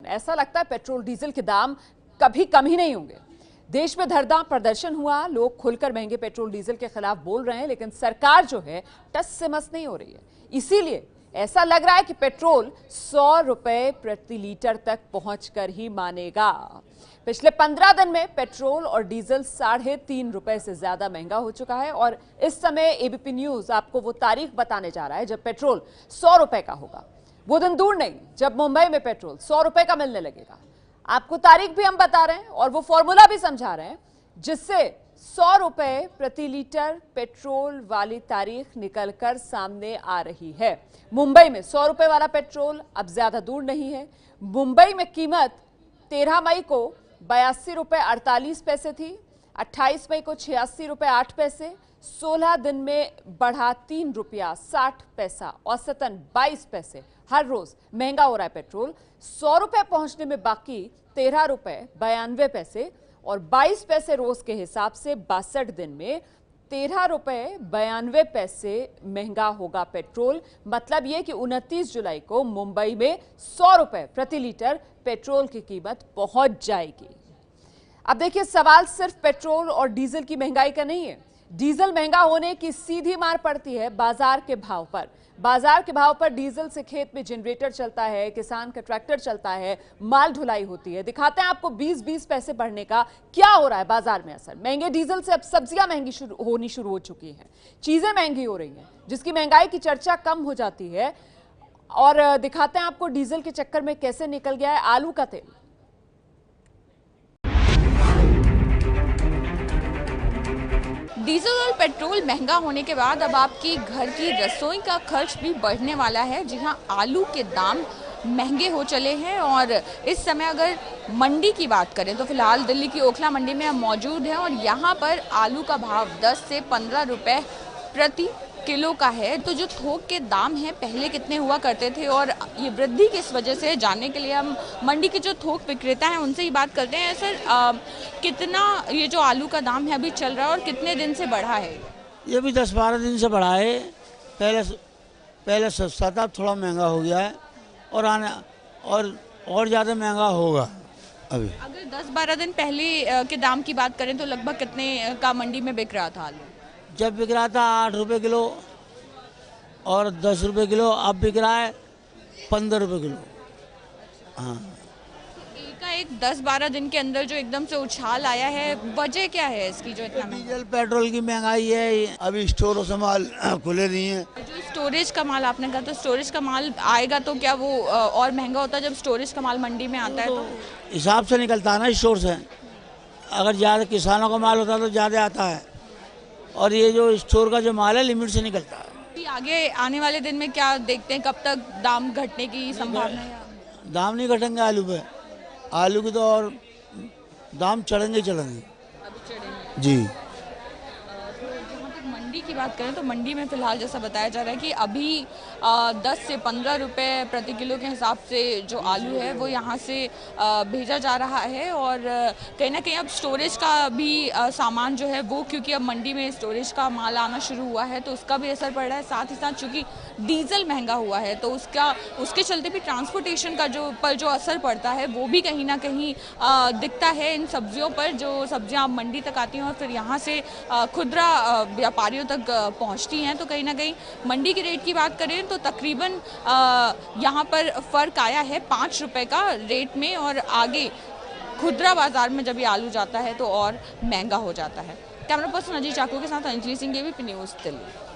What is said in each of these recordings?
ऐसा लगता है पेट्रोल डीजल के दाम कभी कम ही नहीं होंगे। देश में धरना प्रदर्शन हुआ, लोग खुलकर महंगे पेट्रोल डीजल के खिलाफ बोल रहे हैं, लेकिन सरकार जो है टस से मस नहीं हो रही है। इसीलिए ऐसा लग रहा है कि पेट्रोल 100 रुपए प्रति लीटर तक पहुंचकर ही मानेगा। पिछले 15 दिन में पेट्रोल और डीजल 3.5 रुपए से ज्यादा महंगा हो चुका है और इस समय एबीपी न्यूज आपको वो तारीख बताने जा रहा है जब पेट्रोल 100 रुपए का होगा। वो दिन दूर नहीं जब मुंबई में पेट्रोल 100 रुपए का मिलने लगेगा। आपको तारीख भी हम बता रहे हैं और वो फॉर्मूला भी समझा रहे हैं जिससे 100 रुपए प्रति लीटर पेट्रोल वाली तारीख निकलकर सामने आ रही है। मुंबई में 100 रुपए वाला पेट्रोल अब ज्यादा दूर नहीं है। मुंबई में कीमत 13 मई को 82 रुपए 48 पैसे थी, 28 मई को 86 रुपए 8 पैसे, 16 दिन में बढ़ा 3 रुपया 60 पैसा, औसतन 22 पैसे हर रोज महंगा हो रहा है पेट्रोल। 100 रुपए पहुंचने में बाकी 13 रुपए 92 पैसे और 22 पैसे रोज के हिसाब से 62 दिन में 13 रुपए 92 पैसे महंगा होगा पेट्रोल। मतलब यह कि 29 जुलाई को मुंबई में 100 रुपए प्रति लीटर पेट्रोल की कीमत पहुंच जाएगी। अब देखिए, सवाल सिर्फ पेट्रोल और डीजल की महंगाई का नहीं है। डीजल महंगा होने की सीधी मार पड़ती है बाजार के भाव पर। बाजार के भाव पर डीजल से खेत में जनरेटर चलता है, किसान का ट्रैक्टर चलता है, माल ढुलाई होती है। दिखाते हैं आपको 20-20 पैसे बढ़ने का क्या हो रहा है बाजार में असर। महंगे डीजल से अब सब्जियां महंगी होनी शुरू हो चुकी हैं, चीजें महंगी हो रही हैं, जिसकी महंगाई की चर्चा कम हो जाती है। और दिखाते हैं आपको डीजल के चक्कर में कैसे निकल गया है आलू का तेल। डीजल और पेट्रोल महंगा होने के बाद अब आपकी घर की रसोई का खर्च भी बढ़ने वाला है। जी हाँ, आलू के दाम महंगे हो चले हैं और इस समय अगर मंडी की बात करें तो फिलहाल दिल्ली की ओखला मंडी में हम मौजूद हैं और यहाँ पर आलू का भाव 10 से 15 रुपए प्रति किलो का है। तो जो थोक के दाम हैं पहले कितने हुआ करते थे और ये वृद्धि किस वजह से, जानने के लिए हम मंडी के जो थोक विक्रेता हैं उनसे ही बात करते हैं। सर, कितना ये जो आलू का दाम है अभी चल रहा है और कितने दिन से बढ़ा है? ये भी 10-12 दिन से बढ़ा है। पहले सस्ता था, थोड़ा महंगा हो गया है और ज़्यादा महंगा होगा अभी। अगर 10-12 दिन पहले के दाम की बात करें तो लगभग कितने का मंडी में बिक रहा था आलू? जब बिक रहा था 8 रुपये किलो और 10 रुपये किलो, अब बिक रहा है 15 रुपये किलो। हाँ, एक 10-12 दिन के अंदर जो एकदम से उछाल आया है, वजह क्या है इसकी जो इतना? डीजल पेट्रोल की महंगाई है। अभी स्टोरों से माल खुले नहीं है। जो स्टोरेज का माल आपने कहा, तो स्टोरेज का माल आएगा तो क्या वो और महंगा होता है जब स्टोरेज का माल मंडी में आता है? तो हिसाब से निकलता है ना स्टोर से। अगर ज़्यादा किसानों का माल होता है तो ज़्यादा आता है और ये जो स्टोर का जो माल है लिमिट से निकलता है। आगे आने वाले दिन में क्या देखते हैं, कब तक दाम घटने की संभावना है? दाम नहीं घटेंगे आलू पे। आलू की तो और दाम चढ़ेंगे जी। मंडी की बात करें तो मंडी में फिलहाल जैसा बताया जा रहा है कि अभी 10 से 15 रुपए प्रति किलो के हिसाब से जो आलू है वो यहाँ से भेजा जा रहा है और कहीं ना कहीं अब स्टोरेज का भी सामान जो है वो, क्योंकि अब मंडी में स्टोरेज का माल आना शुरू हुआ है तो उसका भी असर पड़ रहा है। साथ ही साथ चूँकि डीजल महंगा हुआ है तो उसके चलते भी ट्रांसपोर्टेशन का जो असर पड़ता है वो भी कहीं ना कहीं दिखता है इन सब्जियों पर। जो सब्जियाँ मंडी तक आती हैं और फिर यहाँ से खुदरा व्यापारियों तक पहुँचती हैं, तो कहीं ना कहीं मंडी के रेट की बात करें तो तकरीबन यहाँ पर फ़र्क आया है 5 रुपए का रेट में और आगे खुदरा बाजार में जब ये आलू जाता है तो और महंगा हो जाता है। कैमरा पर्सन अजीत चाकू के साथ अंजलि सिंह, एबीपी न्यूज़ दिल्ली।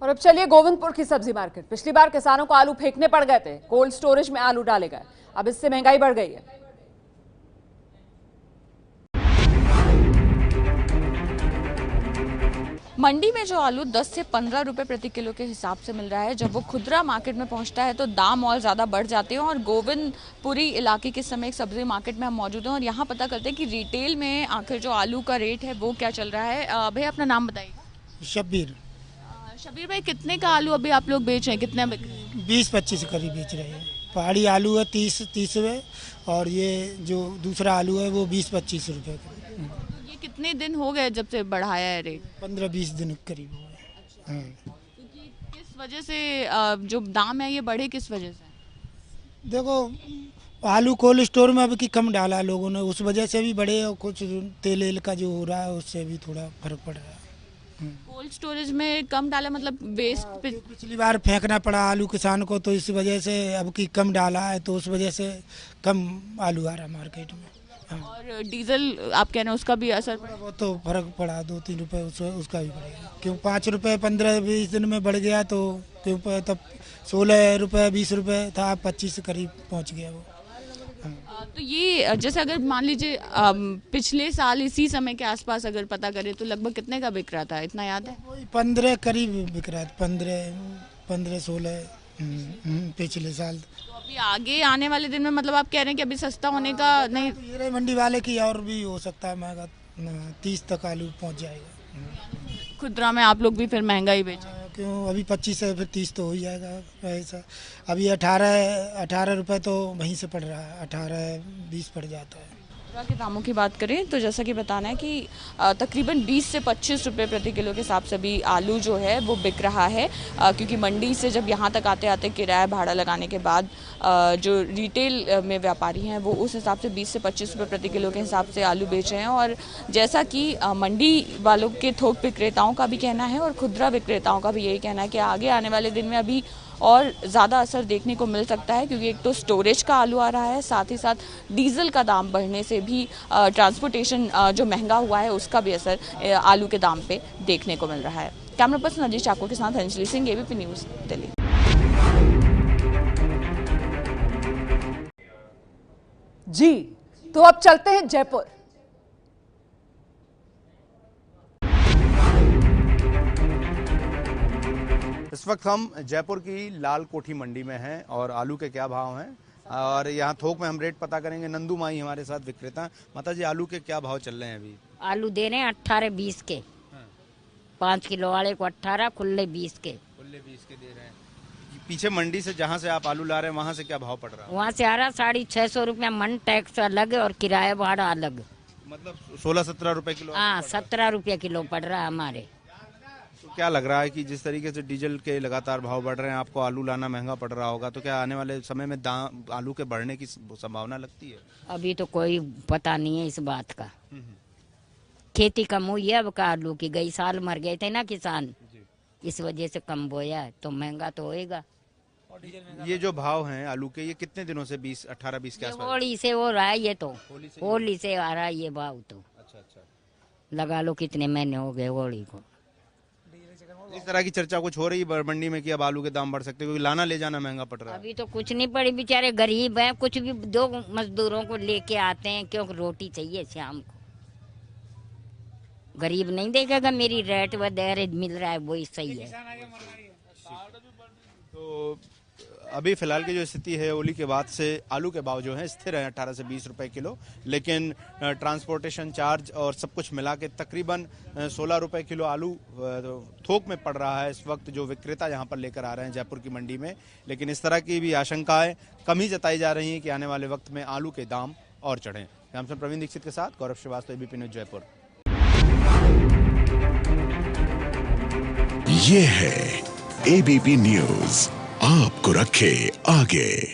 और अब चलिए गोविंदपुर की सब्जी मार्केट। पिछली बार किसानों को आलू फेंकने पड़ गए थे, कोल्ड स्टोरेज में आलू डाले गए, अब इससे महंगाई बढ़ गई है। मंडी में जो आलू 10 से 15 रुपए प्रति किलो के हिसाब से मिल रहा है, जब वो खुदरा मार्केट में पहुंचता है तो दाम और ज़्यादा बढ़ जाते हैं। और गोविंदपुरी इलाके के समय एक सब्जी मार्केट में हम मौजूद हैं और यहाँ पता करते हैं कि रिटेल में आखिर जो आलू का रेट है वो क्या चल रहा है। भैया अपना नाम बताइए। शब्बीर। शब्बीर भाई, कितने का आलू अभी आप लोग बेच रहे हैं, कितने बिक रहे हैं? 20-25 करीब बेच रहे हैं। पहाड़ी आलू है 30 रुपये और ये जो दूसरा आलू है वो 20-25 रुपये का। ये कितने दिन हो गए जब से बढ़ाया है रेट? 15-20 दिन करीब हो गए। क्योंकि किस वजह से जो दाम है ये बढ़े किस वजह से? देखो आलू कोल्ड स्टोर में अब की कम डाला है लोगों ने, उस वजह से भी बढ़े, और कुछ तेल एल का जो हो रहा है उससे भी थोड़ा फर्क पड़ रहा है। कोल्ड स्टोरेज में कम डाला मतलब वेस्ट पिछली बार फेंकना पड़ा आलू किसान को, तो इस वजह से अब की कम डाला है, तो उस वजह से कम आलू आ रहा है मार्केट में। हाँ। और डीजल आप कह रहे हैं उसका भी असर पड़ा? वो तो फर्क पड़ा, 2-3 रुपए उसका भी पड़ेगा, क्यों 5 रुपए 15-20 दिन में बढ़ गया, तो क्यों तब 16 रुपए 20 रुपए था, 25 के करीब पहुंच गया वो। तो ये जैसे अगर मान लीजिए पिछले साल इसी समय के आसपास अगर पता करें तो लगभग कितने का बिक रहा था, इतना याद है? वही 15 करीब बिक रहा है, 15-16 पिछले साल। तो अभी आगे आने वाले दिन में मतलब आप कह रहे हैं कि अभी सस्ता होने का नहीं? तो ये मंडी वाले की और भी हो सकता है महंगा, 30 तक आलू पहुंच जाएगा। खुदरा में आप लोग भी फिर महंगा ही बेचें? क्यों अभी 25 है, फिर 30 तो हो ही जाएगा ऐसा। अभी 18 रुपए तो वहीं से पड़ रहा है, 18-20 पड़ जाता है। खुदरा के दामों की बात करें तो जैसा कि बताना है कि तकरीबन 20 से 25 रुपए प्रति किलो के हिसाब से भी आलू जो है वो बिक रहा है, क्योंकि मंडी से जब यहाँ तक आते आते किराया भाड़ा लगाने के बाद जो रिटेल में व्यापारी हैं वो उस हिसाब से 20 से 25 रुपए प्रति किलो के हिसाब से आलू बेच रहे हैं। और जैसा कि मंडी वालों के थोक विक्रेताओं का भी कहना है और खुदरा विक्रेताओं का भी यही कहना है कि आगे आने वाले दिन में अभी और ज़्यादा असर देखने को मिल सकता है, क्योंकि एक तो स्टोरेज का आलू आ रहा है, साथ ही साथ डीजल का दाम बढ़ने से भी ट्रांसपोर्टेशन जो महंगा हुआ है उसका भी असर आलू के दाम पे देखने को मिल रहा है। कैमरा पर्सन अजीत चाको के साथ अंजलि सिंह, एबीपी न्यूज़, दिल्ली। जी, तो अब चलते हैं जयपुर। इस वक्त हम जयपुर की लाल कोठी मंडी में हैं और आलू के क्या भाव हैं और यहाँ थोक में हम रेट पता करेंगे। नंदू माई हमारे साथ विक्रेता। माता जी, आलू के क्या भाव चल रहे हैं अभी? आलू दे रहे हैं 18-20 के, 5 किलो वाले को 18, खुले 20 के। खुले 20 के दे रहे हैं। पीछे मंडी से जहाँ से आप आलू ला रहे हैं वहाँ से क्या भाव पड़ रहा है? वहाँ से आ रहा 650 रुपया, मन टैक्स अलग और किराया भाड़ा अलग, मतलब 16-17 रुपए किलो। हाँ 17 रुपया किलो पड़ रहा है हमारे। तो क्या लग रहा है कि जिस तरीके से डीजल के लगातार भाव बढ़ रहे हैं, आपको आलू लाना महंगा पड़ रहा होगा, तो क्या आने वाले समय में दाम आलू के बढ़ने की संभावना लगती है? अभी तो कोई पता नहीं है इस बात का। खेती कम हुई है अब का आलू की, गई साल मर गए थे ना किसान, इस वजह से कम बोया है, तो महंगा तो होएगा। ये जो भाव हैं आलू के, ये कितने दिनों से 18-20 के आसपास? होली से हो रहा है ये तो, होली से आ रहा है ये भाव तो। अच्छा। लगा लो कितने महीने हो गए होली को। इस तरह की चर्चा कुछ हो रही है मंडी में कि अब आलू के दाम बढ़ सकते हैं क्योंकि लाना ले जाना महंगा पड़ रहा है? अभी तो कुछ नहीं पड़ी, बेचारे गरीब हैं, कुछ भी 2 मजदूरों को लेके आते हैं क्योंकि रोटी चाहिए शाम को। गरीब नहीं देखेगा, मेरी रेट वगैरह मिल रहा है वही सही है। तो अभी फिलहाल की जो स्थिति है, होली के बाद से आलू के भाव जो हैं स्थिर हैं 18 से 20 रुपए किलो, लेकिन ट्रांसपोर्टेशन चार्ज और सब कुछ मिला के तकरीबन 16 रुपए किलो आलू थोक में पड़ रहा है इस वक्त, जो विक्रेता यहाँ पर लेकर आ रहे हैं जयपुर की मंडी में। लेकिन इस तरह की भी आशंकाएं कम ही जताई जा रही हैं कि आने वाले वक्त में आलू के दाम और चढ़ें। हमसे प्रवीण दीक्षित के साथ गौरव श्रीवास्तव, एबीपी न्यूज़ जयपुर। ये है एबीपी न्यूज़, आपको रखे आगे।